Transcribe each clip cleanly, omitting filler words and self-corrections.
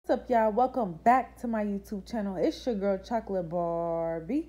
What's up, y'all? Welcome back to my YouTube channel. It's your girl Chocolate Barbie.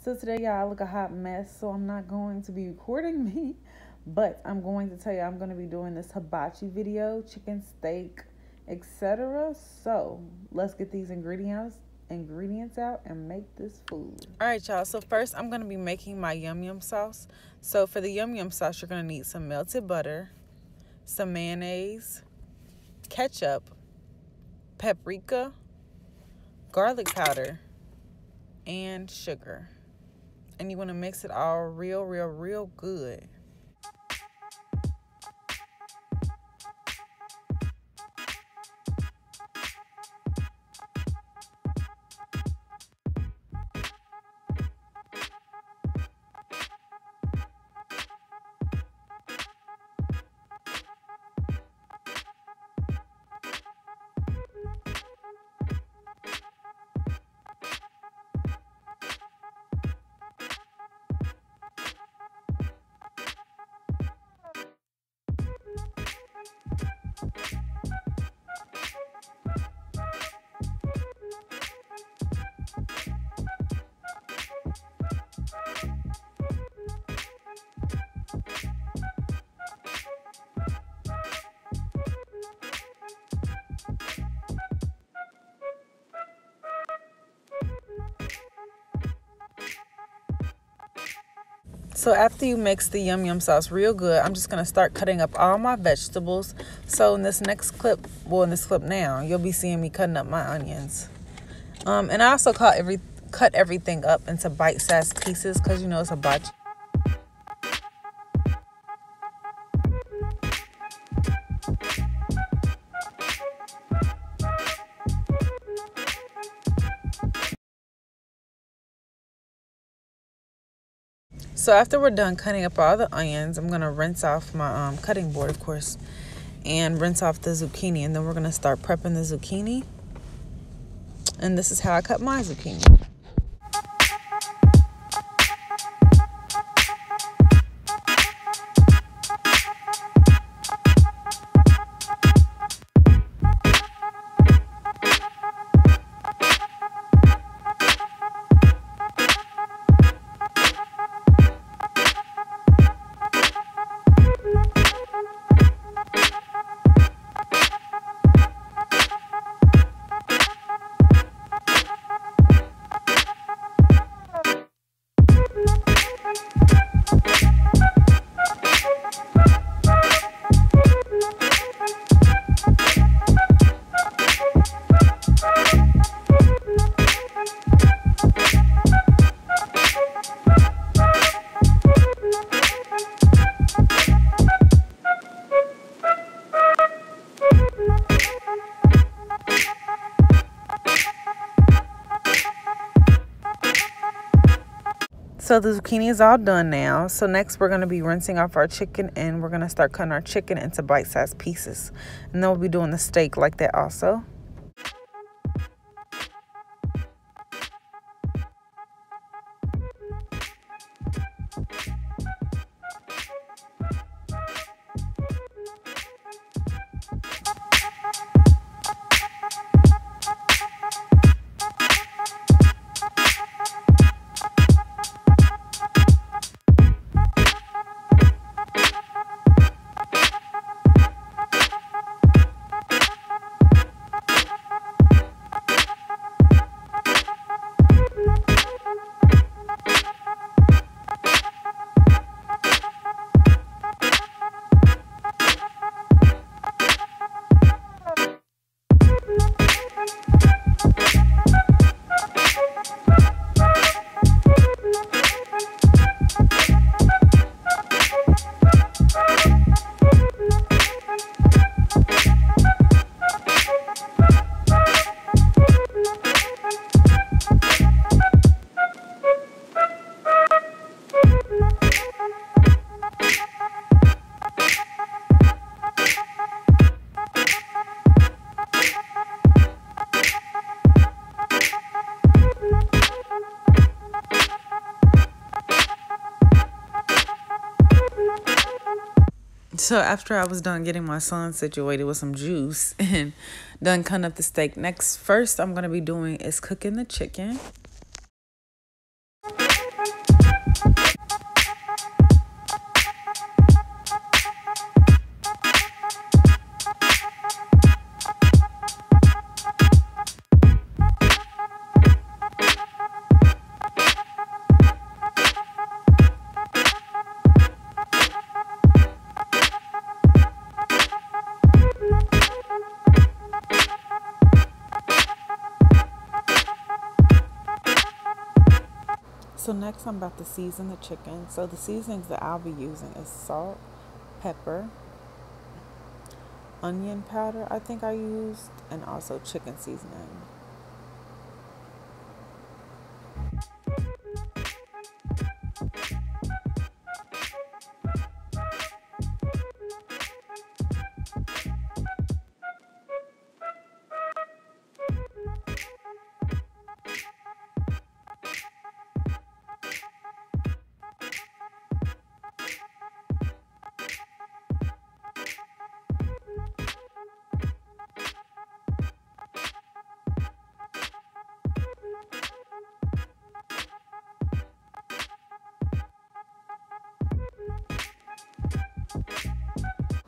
So today, y'all, I look a hot mess, so I'm not going to be recording me, but I'm going to tell you I'm going to be doing this hibachi video, chicken, steak, etc. So let's get these ingredients out and make this food. All right, y'all. So first, I'm going to be making my yum yum sauce. So for the yum yum sauce, you're going to need some melted butter, some mayonnaise, ketchup, paprika, garlic powder, and sugar. And you want to mix it all real good. So after you mix the yum yum sauce real good, I'm just going to start cutting up all my vegetables. So in this next clip, in this clip now, you'll be seeing me cutting up my onions. And I also cut everything up into bite-sized pieces because, you know, it's hibachi. So after we're done cutting up all the onions, I'm going to rinse off my cutting board, of course, and rinse off the zucchini. And then we're going to start prepping the zucchini. And this is how I cut my zucchini. So the zucchini is all done now. So next we're going to be rinsing off our chicken, and we're going to start cutting our chicken into bite-sized pieces. And then we'll be doing the steak like that also. So after I was done getting my son situated with some juice and done cutting up the steak, next first I'm gonna be doing is cooking the chicken. So next I'm about to season the chicken. So the seasonings that I'll be using is salt, pepper, onion powder I think I used, and also chicken seasoning.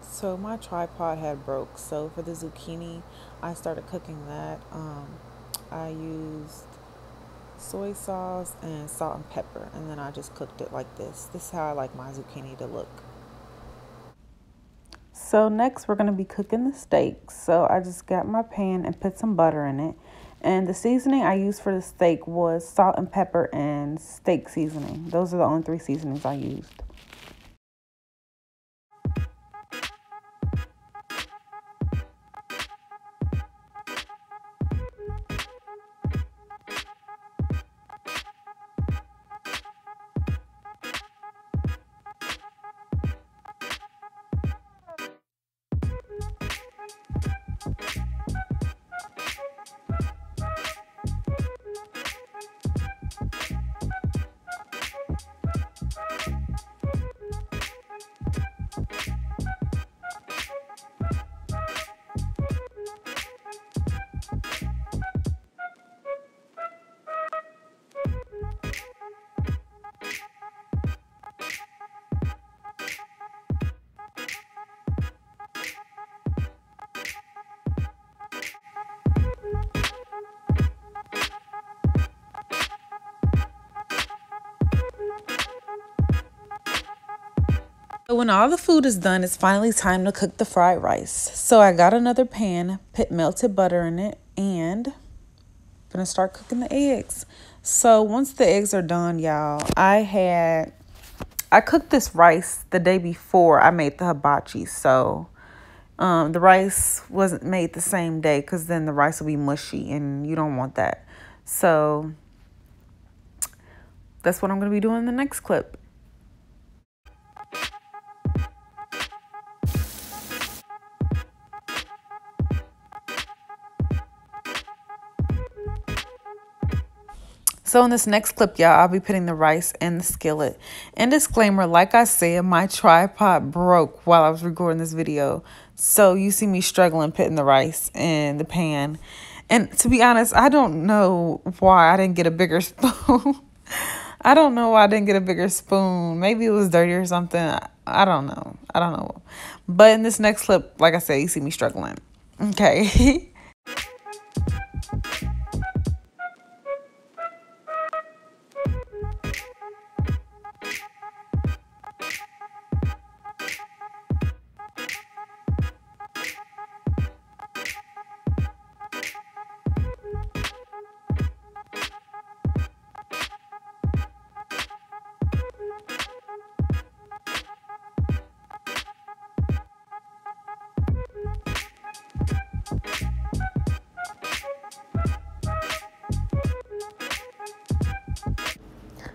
So my tripod had broke. So for the zucchini, I started cooking that. I used soy sauce and salt and pepper, and then I just cooked it like this. This is how I like my zucchini to look. So next we're going to be cooking the steak. So I just got my pan and put some butter in it. And the seasoning I used for the steak was salt and pepper and steak seasoning. Those are the only 3 seasonings I used. So when all the food is done, it's finally time to cook the fried rice. So I got another pan, put melted butter in it, and I'm gonna start cooking the eggs. So once the eggs are done, y'all, I cooked this rice the day before I made the hibachi. So the rice wasn't made the same day because then the rice will be mushy and you don't want that. So that's what I'm gonna be doing in the next clip. So in this next clip, y'all, I'll be putting the rice in the skillet. And disclaimer, like I said, my tripod broke while I was recording this video. So you see me struggling putting the rice in the pan. And to be honest, I don't know why I didn't get a bigger spoon. I don't know why I didn't get a bigger spoon. Maybe it was dirty or something. I don't know. I don't know. But in this next clip, like I said, you see me struggling. Okay.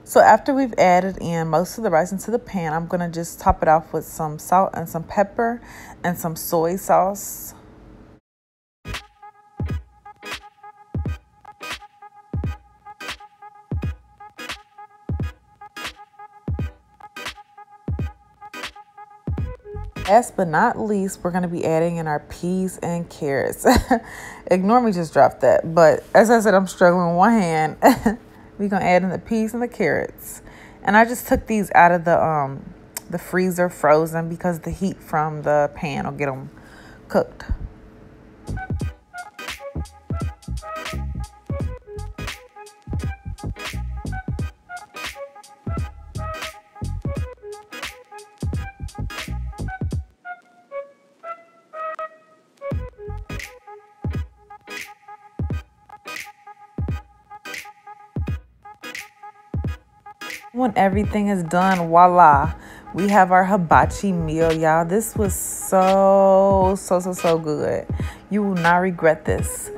So after we've added in most of the rice into the pan, I'm going to just top it off with some salt and some pepper and some soy sauce. Last but not least, we're going to be adding in our peas and carrots. Ignore me just dropped that. But as I said, I'm struggling with one hand. We're going to add in the peas and the carrots. And I just took these out of the freezer frozen because the heat from the pan will get them cooked. When everything is done, voila, we have our hibachi meal, y'all. This was so good. You will not regret this.